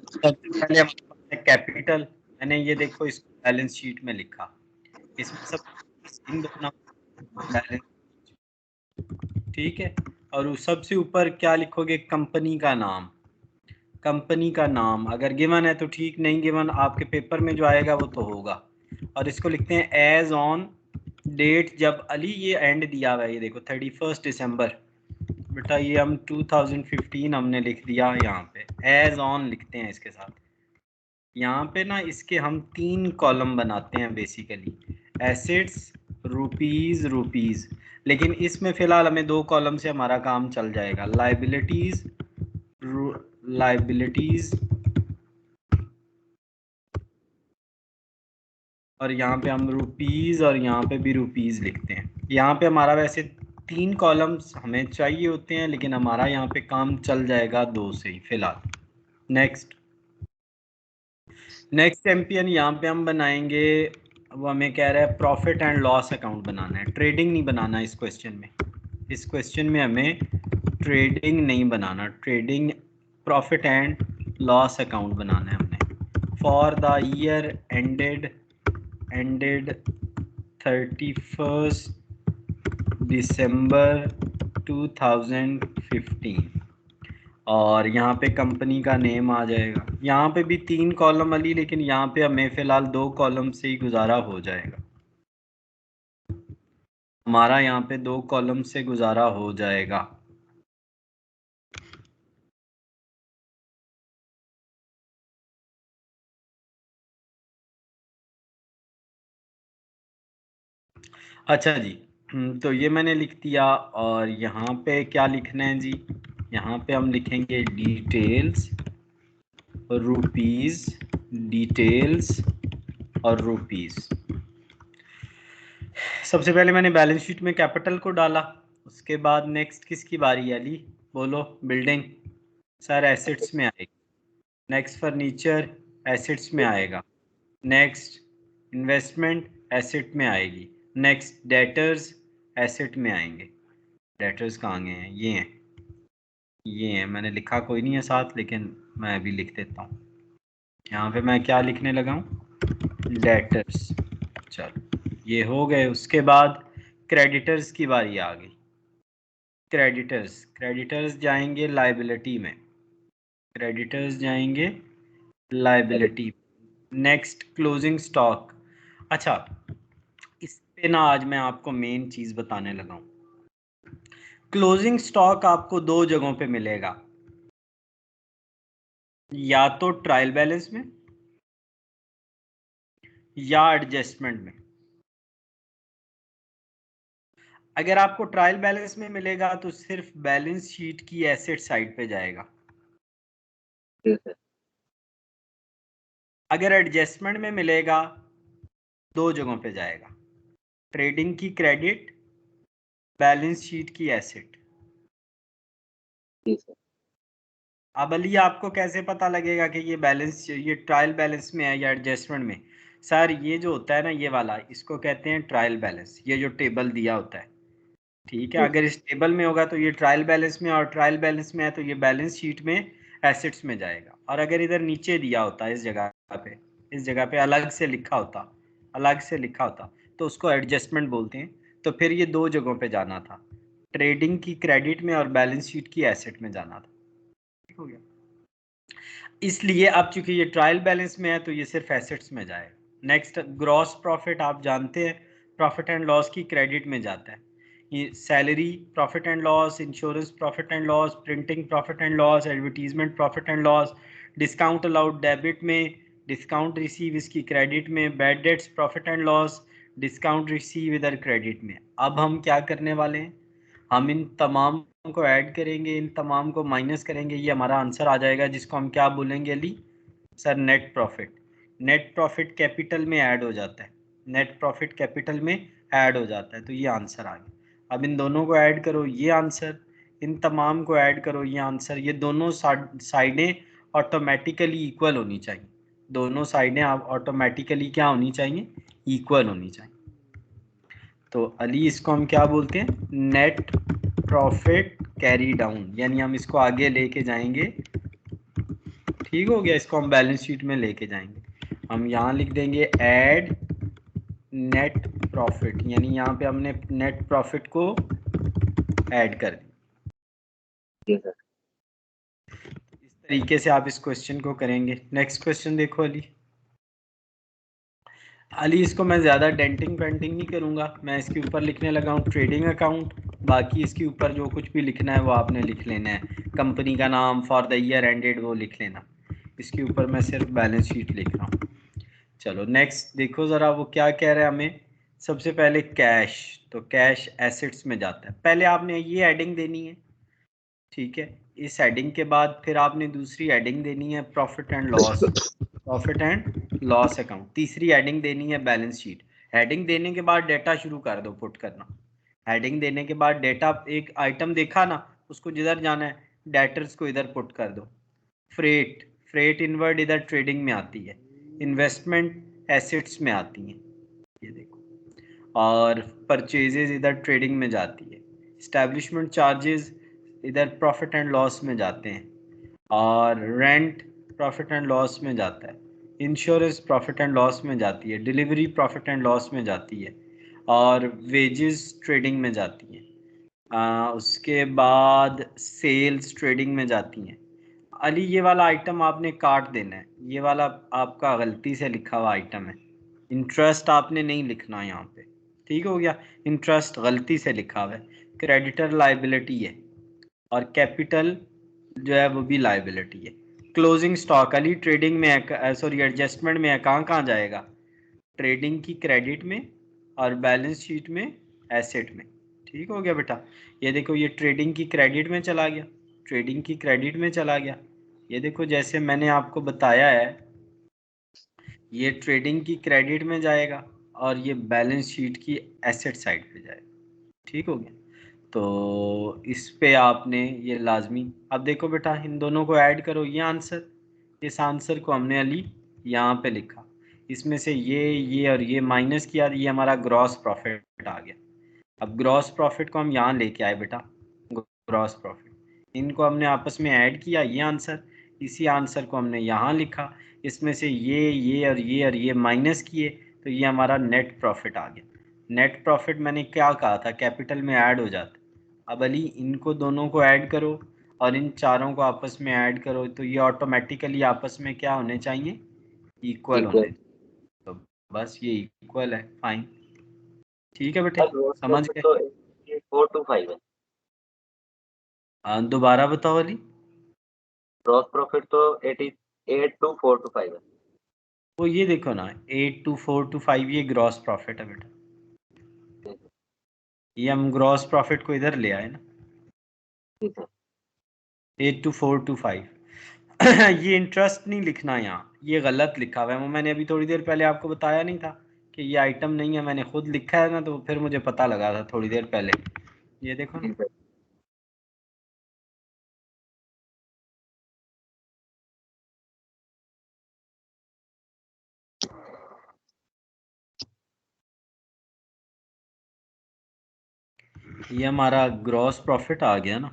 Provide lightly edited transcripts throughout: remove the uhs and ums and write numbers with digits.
सबसे पहले हमारे पास है कैपिटल। मैंने ये देखो इसको बैलेंस शीट में लिखा, इसमें सब इन दोनों बैलेंस, ठीक है। और उस सबसे ऊपर क्या लिखोगे, कंपनी का नाम। कंपनी का नाम अगर गिवन है तो ठीक, नहीं गिवन आपके पेपर में जो आएगा वो तो होगा। और इसको लिखते हैं एज ऑन डेट, जब अली ये एंड दिया हुआ है, ये देखो 31 दिसंबर, बेटा ये हम 2015 हमने लिख दिया यहाँ पे, एज ऑन लिखते हैं इसके साथ। यहाँ पे ना इसके हम 3 कॉलम बनाते हैं बेसिकली, एसेट्स, रुपीज, रुपीज। लेकिन इसमें फिलहाल हमें 2 कॉलम से हमारा काम चल जाएगा, लाइबिलिटीज, लाइबिलिटीज, और यहाँ पे हम रुपीज और यहाँ पे भी रुपीज लिखते हैं। यहाँ पे हमारा वैसे 3 कॉलम्स हमें चाहिए होते हैं, लेकिन हमारा यहाँ पे काम चल जाएगा 2 से ही फिलहाल। नेक्स्ट चैंपियन यहाँ पे हम बनाएंगे, वो हमें कह रहा है प्रॉफिट एंड लॉस अकाउंट बनाना है, ट्रेडिंग नहीं बनाना इस क्वेश्चन में। इस क्वेश्चन में हमें ट्रेडिंग नहीं बनाना, trading profit and loss account बनाना है हमने। For the year ended 31 December 2015, और यहाँ पे कंपनी का नेम आ जाएगा। यहाँ पे भी 3 कॉलम अली, लेकिन यहाँ पे हमें फिलहाल 2 कॉलम से ही गुजारा हो जाएगा, हमारा यहाँ पे 2 कॉलम से गुजारा हो जाएगा। अच्छा जी, तो ये मैंने लिख दिया। और यहाँ पे क्या लिखना है जी, यहाँ पे हम लिखेंगे डिटेल्स, रुपीस, डिटेल्स और रुपीस। सबसे पहले मैंने बैलेंस शीट में कैपिटल को डाला, उसके बाद नेक्स्ट किसकी बारी है अली, बोलो। बिल्डिंग सर एसेट्स में आएगी, नेक्स्ट फर्नीचर एसेट्स में आएगा, नेक्स्ट इन्वेस्टमेंट एसेट में आएगी, नेक्स्ट डेटर्स एसेट में आएंगे। डेटर्स कहाँ गए हैं, ये हैं, ये हैं, मैंने लिखा कोई नहीं है साथ, लेकिन मैं अभी लिख देता हूँ। यहाँ पे मैं क्या लिखने लगा हूँ, डेटर्स। चलो ये हो गए। उसके बाद क्रेडिटर्स की बारी आ गई। क्रेडिटर्स जाएंगे लाइबिलिटी में, क्रेडिटर्स जाएंगे लाइबिलिटी। Next closing stock. अच्छा, इस पे ना आज मैं आपको मेन चीज बताने लगा हूँ। क्लोजिंग स्टॉक आपको 2 जगहों पे मिलेगा, या तो ट्रायल बैलेंस में या एडजस्टमेंट में। अगर आपको ट्रायल बैलेंस में मिलेगा तो सिर्फ बैलेंस शीट की एसेट साइड पे जाएगा। अगर एडजस्टमेंट में मिलेगा 2 जगहों पे जाएगा, ट्रेडिंग की क्रेडिट, बैलेंस शीट की एसेट। अब अली आपको कैसे पता लगेगा कि ये बैलेंस, ये ट्रायल बैलेंस में है या एडजस्टमेंट में। सर ये जो होता है ना, ये वाला, इसको कहते हैं ट्रायल बैलेंस, ये जो टेबल दिया होता है, ठीक है। अगर इस टेबल में होगा तो ये ट्रायल बैलेंस में, और ट्रायल बैलेंस में है तो ये बैलेंस शीट में एसेट्स में जाएगा। और अगर इधर नीचे दिया होता है, इस जगह पे, इस जगह पे अलग से लिखा होता, अलग से लिखा होता, तो उसको एडजस्टमेंट बोलते हैं। तो फिर ये 2 जगहों पे जाना था, ट्रेडिंग की क्रेडिट में और बैलेंस शीट की एसेट में जाना था, ठीक हो गया। इसलिए अब चूंकि ये ट्रायल बैलेंस में है तो ये सिर्फ एसेट्स में जाएगा। नेक्स्ट ग्रॉस प्रॉफिट, आप जानते हैं प्रॉफिट एंड लॉस की क्रेडिट में जाता है। ये salary profit and loss, insurance profit and loss, printing profit and loss, advertisement profit and loss, discount allowed debit में, डिस्काउंट रिसीव इसकी क्रेडिट में, bad debts profit and loss, discount receive इधर credit में। अब हम क्या करने वाले हैं, हम इन तमाम को ऐड करेंगे, इन तमाम को माइनस करेंगे, ये हमारा आंसर आ जाएगा, जिसको हम क्या बोलेंगे Ali, sir net profit. Net profit capital में ऐड हो जाता है, नेट प्रॉफिट कैपिटल में ऐड हो जाता है, तो ये आंसर आ गया। अब इन दोनों को ऐड करो, ये आंसर, इन तमाम को ऐड करो, ये आंसर। ये दोनों साइडें ऑटोमेटिकली इक्वल होनी चाहिए, दोनों साइडें ऑटोमेटिकली क्या होनी चाहिए, इक्वल होनी चाहिए। तो अली इसको हम क्या बोलते हैं, नेट प्रॉफिट कैरी डाउन, यानी हम इसको आगे लेके जाएंगे, ठीक हो गया, इसको हम बैलेंस शीट में लेके जाएंगे। हम यहाँ लिख देंगे ऐड नेट प्रॉफिट, यानी यहाँ पे हमने नेट प्रॉफिट को ऐड कर दिया। इस तरीके से आप इस क्वेश्चन को करेंगे। नेक्स्ट क्वेश्चन देखो अली इसको मैं ज़्यादा डेंटिंग पेंटिंग नहीं करूँगा, मैं इसके ऊपर लिखने लगा हूँ ट्रेडिंग अकाउंट। बाकी इसके ऊपर जो कुछ भी लिखना है वो आपने लिख लेना है, कंपनी का नाम, फॉर द ईयर एंडेड वो लिख लेना। इसके ऊपर मैं सिर्फ बैलेंस शीट लिख रहा हूँ। चलो नेक्स्ट देखो ज़रा वो क्या कह रहा है हमें। सबसे पहले कैश, तो कैश एसेट्स में जाता है। पहले आपने ये एडिंग देनी है, ठीक है। इस हेडिंग के बाद फिर आपने दूसरी हेडिंग देनी है profit and loss, profit and loss account. तीसरी हेडिंग देनी है बैलेंस शीट। हेडिंग देने के बाद डेटा शुरू कर दो पुट करना। हेडिंग देने के बाद डेटा, एक आइटम देखा ना, उसको जिधर जाना है डेटर्स को इधर पुट कर दो। फ्रेट, फ्रेट इनवर्ड इधर ट्रेडिंग में आती है, इन्वेस्टमेंट एसेट्स में आती है, ये देखो। और परचेजेज इधर ट्रेडिंग में जाती है। इस्टेब्लिशमेंट चार्जेस इधर प्रॉफिट एंड लॉस में जाते हैं, और रेंट प्रॉफिट एंड लॉस में जाता है। इंश्योरेंस प्रॉफिट एंड लॉस में जाती है। डिलीवरी प्रॉफिट एंड लॉस में जाती है, और वेजेस ट्रेडिंग में जाती है। उसके बाद सेल्स ट्रेडिंग में जाती हैं। अली ये वाला आइटम आपने काट देना है, ये वाला आपका गलती से लिखा हुआ आइटम है। इंटरेस्ट आपने नहीं लिखना यहाँ पे, ठीक हो गया। इंटरेस्ट गलती से लिखा हुआ है। क्रेडिटर लाइबिलिटी है, और कैपिटल जो है वो भी लाइबिलिटी है। क्लोजिंग स्टॉक अली ट्रेडिंग में है, सॉरी एडजस्टमेंट में है, कहाँ कहाँ जाएगा? ट्रेडिंग की क्रेडिट में, और बैलेंस शीट में एसेट में। ठीक हो गया बेटा। ये देखो ये ट्रेडिंग की क्रेडिट में चला गया, ट्रेडिंग की क्रेडिट में चला गया। ये देखो जैसे मैंने आपको बताया है, ये ट्रेडिंग की क्रेडिट में जाएगा, और ये बैलेंस शीट की एसेट साइड पे जाएगा। ठीक हो गया। तो इस पे आपने ये लाजमी, अब देखो बेटा इन दोनों को ऐड करो, ये आंसर, इस आंसर को हमने अली यहाँ पे लिखा। इसमें से ये और ये माइनस किया, ये हमारा ग्रॉस प्रॉफिट आ गया। अब ग्रॉस प्रॉफिट को हम यहाँ लेके आए बेटा, ग्रॉस प्रॉफिट, इनको हमने आपस में ऐड किया, ये आंसर, इसी आंसर को हमने यहाँ लिखा। इसमें से ये माइनस किए, तो ये हमारा नेट प्रॉफिट आ गया। नेट प्रॉफिट मैंने क्या कहा था, कैपिटल में ऐड हो जाता। अब अली इनको दोनों को ऐड करो, और इन चारों को आपस में ऐड करो, तो ये ऑटोमेटिकली आपस में क्या होने चाहिए, इक्वल होने। तो बस ये इक्वल है, फाइन। ठीक है बेटे, समझ गए? तो 425 है। दोबारा बताओ अली। ग्रॉस प्रॉफिट तो 82425 है। वो ये देखो ना 82425, ये ग्रॉस प्रॉफिट है बेटा। ये हम ग्रॉस प्रॉफिट को इधर ले आए ना, 82425। ये इंटरेस्ट नहीं लिखना यहाँ, ये गलत लिखा हुआ है। वो मैंने अभी थोड़ी देर पहले आपको बताया नहीं था कि ये आइटम नहीं है, मैंने खुद लिखा है ना, तो फिर मुझे पता लगा था थोड़ी देर पहले। ये देखो ना, ये हमारा ग्रॉस प्रॉफिट आ गया ना।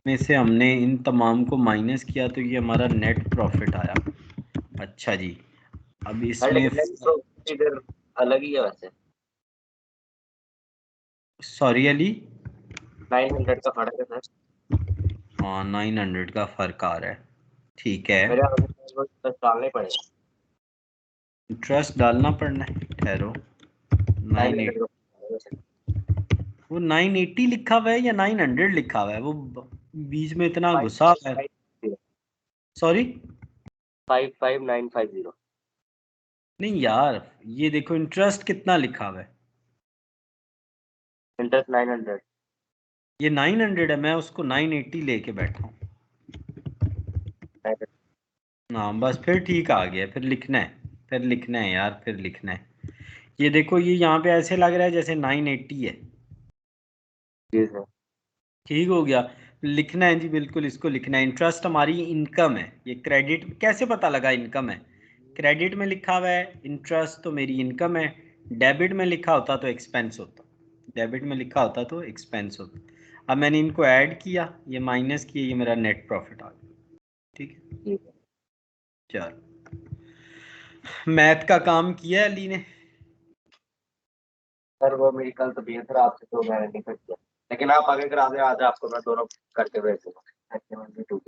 में से हमने इन तमाम को माइनस किया, तो ये हमारा नेट प्रॉफिट आया। अच्छा जी, अब इसमें इधर अलग ही है वैसे। सॉरी अली, 900 का फर्क है सर। हाँ 900 का फर्क आ रहा है, ठीक है। मेरे डालने पड़ेगा। इंटरेस्ट डालना पड़ना है, ठहरो। 980, 900 वो 980 लिखा हुआ है या 900 लिखा हुआ है? वो बीच में इतना गुस्सा है। सॉरी, 55950। नहीं यार, ये देखो इंटरेस्ट कितना लिखा हुआ है, इंटरेस्ट 900। ये 900 है, मैं उसको 980 लेके बैठा हूँ। हाँ बस फिर ठीक आ गया, फिर लिखना है, फिर लिखना है यार, फिर लिखना है। ये देखो ये यहाँ पे ऐसे लग रहा है जैसे 980 है। जी सर। ठीक हो गया, लिखना है जी, बिल्कुल इसको लिखना है। इंटरेस्ट हमारी इनकम है, ये क्रेडिट कैसे पता लगा इनकम है? क्रेडिट में लिखा हुआ है, इंटरेस्ट तो मेरी इनकम है। डेबिट में लिखा होता तो एक्सपेंस होता, डेबिट में लिखा होता तो एक्सपेंस होता। अब मैंने इनको ऐड किया, ये माइनस किया, ये मेरा नेट प्रॉफिट आ गया। ठीक है, चलो मैथ का काम किया अली ने। सर वो मेरी कल तबीयत खराब थी तो मैंने नहीं कर दिया, लेकिन आप आगे करा दे, आज आपको मैं दोनों करके भेज दूंगा।